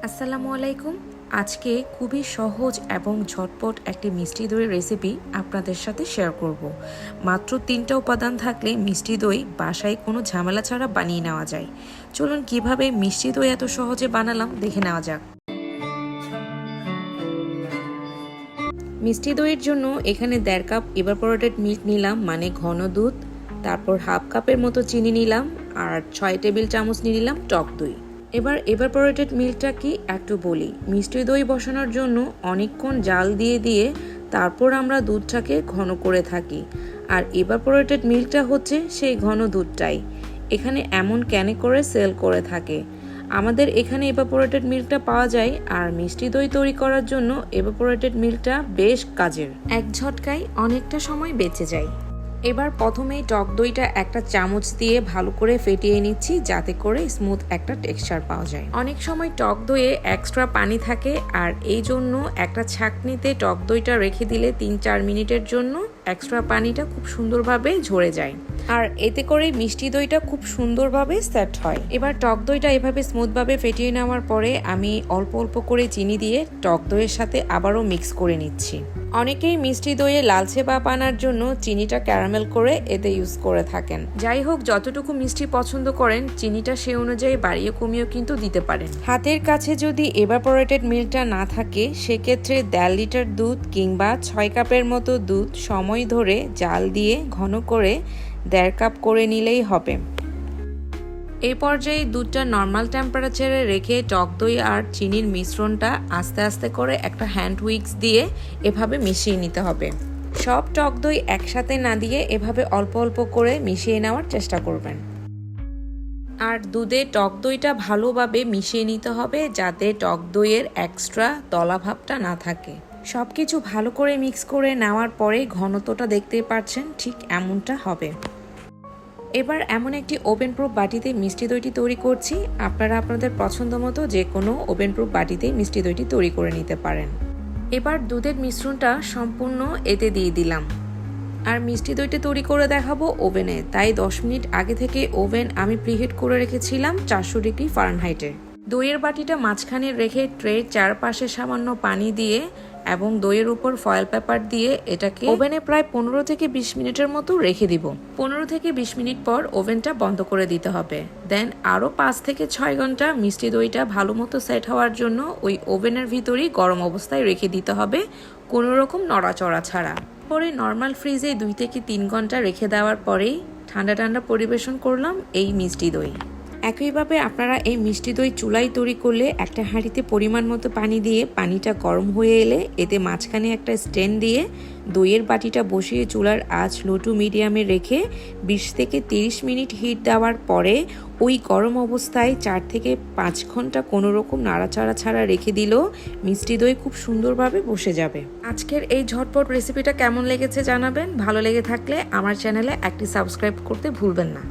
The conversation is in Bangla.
আসসালামু আলাইকুম। আজকে খুবই সহজ এবং ঝটপট একটি মিষ্টি দইয়ের রেসিপি আপনাদের সাথে শেয়ার করব। মাত্র 3টা উপাদান থাকলে মিষ্টি দই বাসায় কোনো ঝামেলা ছাড়া বানিয়ে নেওয়া যায়। চলুন কিভাবে মিষ্টি দই এত সহজে বানালাম দেখে নেওয়া যাক। মিষ্টি দইয়ের জন্য এখানে 1.5 কাপ ইভাপোরেটেড মিল্ক নিলাম, মানে ঘন দুধ। তারপর 1/2 কাপের মতো চিনি নিলাম আর 6 টেবিল চামচ নিয়ে নিলাম টক দই। এবার ইভাপোরেটেড মিল্কটা কি একটু বলি। মিষ্টি দই বসানোর জন্য অনেকক্ষণ জাল দিয়ে তারপর আমরা দুধটাকে ঘন করে থাকি, আর ইভাপোরেটেড মিল্কটা হচ্ছে সেই ঘন দুধটাই। এখানে এমন ক্যানে করে সেল করে থাকে। আমাদের এখানে ইভাপোরেটেড মিল্কটা পাওয়া যায়, আর মিষ্টি দই তৈরি করার জন্য ইভাপোরেটেড মিল্কটা বেশ কাজের। এক ঝটকায় অনেকটা সময় বেঁচে যায়। এবার প্রথমেই টক দইটা একটা চামচ দিয়ে ভালো করে ফেটিয়ে নিচ্ছি, যাতে করে স্মুথ একটা টেক্সচার পাওয়া যায়। অনেক সময় টক দইয়ে এক্সট্রা পানি থাকে, আর এই জন্য একটা ছাঁকনিতে টক দইটা রেখে দিলে 3-4 মিনিটের জন্য এক্সট্রা পানিটা খুব সুন্দরভাবে ঝরে যায়, আর এতে করে মিষ্টি দইটা খুব সুন্দরভাবে সেট হয়। এবার টক দইটা এভাবে স্মুথভাবে ফেটিয়ে নেওয়ার পরে আমি অল্প অল্প করে চিনি দিয়ে টক দইয়ের সাথে আবারও মিক্স করে নিচ্ছি। অনেকেই মিষ্টি দইয়ে লালচে ভাব আনার জন্য চিনিটা ক্যারামেল করে এতে ইউজ করে থাকেন। যাই হোক, যতটুকু মিষ্টি পছন্দ করেন চিনিটা সে অনুযায়ী বাড়িয়ে কমিয়েও কিন্তু দিতে পারেন। হাতের কাছে যদি ইভাপোরেটেড মিল্কটা না থাকে, সেক্ষেত্রে 1.5 লিটার দুধ কিংবা 6 কাপের মতো দুধ সময় ধরে জাল দিয়ে ঘন করে 1.5 কাপ করে নিলেই হবে। এই পর্যায়ে দুধটা নর্মাল টেম্পারেচারে রেখে টক দই আর চিনির মিশ্রণটা আস্তে আস্তে করে একটা হ্যান্ড উইক্স দিয়ে এভাবে মিশিয়ে নিতে হবে। সব টক দই একসাথে না দিয়ে এভাবে অল্প অল্প করে মিশিয়ে নেওয়ার চেষ্টা করবেন। আর দুধে টক দইটা ভালোভাবে মিশিয়ে নিতে হবে, যাতে টক দইয়ের এক্সট্রা দলা ভাবটা না থাকে। সব কিছু ভালো করে মিক্স করে নেওয়ার পরে ঘনত্বটা দেখতেই পাচ্ছেন, ঠিক এমনটা হবে। এবার এমন একটি ওভেন প্রুফ বাটিতে মিষ্টি দইটি তৈরি করছি। আপনারা আপনাদের পছন্দ মতো যে কোনো ওভেন প্রুফ বাটিতে মিষ্টি দইটি তৈরি করে নিতে পারেন। এবার দুধের মিশ্রণটা সম্পূর্ণ এতে দিয়ে দিলাম, আর মিষ্টি দইটা তৈরি করে দেখাবো ওভেনে, তাই 10 মিনিট আগে থেকে ওভেন আমি প্রিহিট করে রেখেছিলাম 400 ডিগ্রি ফারেনহাইটে। দইয়ের বাটিটা মাঝখানে রেখে ট্রের চারপাশে সামান্য পানি দিয়ে এবং দইয়ের উপর ফয়েল পেপার দিয়ে এটাকে ওভেনে প্রায় 15 থেকে 20 মিনিটের মতো রেখে দিব। 15 থেকে 20 মিনিট পর ওভেনটা বন্ধ করে দিতে হবে। দেন আরও 5 থেকে 6 ঘন্টা মিষ্টি দইটা ভালো মতো সেট হওয়ার জন্য ওই ওভেনের ভিতরেই গরম অবস্থায় রেখে দিতে হবে, কোনো রকম নড়াচড়া ছাড়া। পরে নর্মাল ফ্রিজে 2 থেকে 3 ঘন্টা রেখে দেওয়ার পরেই ঠান্ডা ঠান্ডা পরিবেশন করলাম এই মিষ্টি দই। একইভাবে আপনারা এই মিষ্টি দই চুলায় তৈরি করলে একটা হাঁড়িতে পরিমাণ মতো পানি দিয়ে পানিটা গরম হয়ে এলে এতে মাঝখানে একটা স্ট্যান্ড দিয়ে দইয়ের বাটিটা বসিয়ে চুলার আঁচ লো টু মিডিয়ামে রেখে 20 থেকে 30 মিনিট হিট দেওয়ার পরে ওই গরম অবস্থায় 4 থেকে 5 ঘন্টা কোনো রকম নাড়াচাড়া ছাড়া রেখে দিলেও মিষ্টি দই খুব সুন্দরভাবে বসে যাবে। আজকের এই ঝটপট রেসিপিটা কেমন লেগেছে জানাবেন। ভালো লেগে থাকলে আমার চ্যানেলে একটি সাবস্ক্রাইব করতে ভুলবেন না।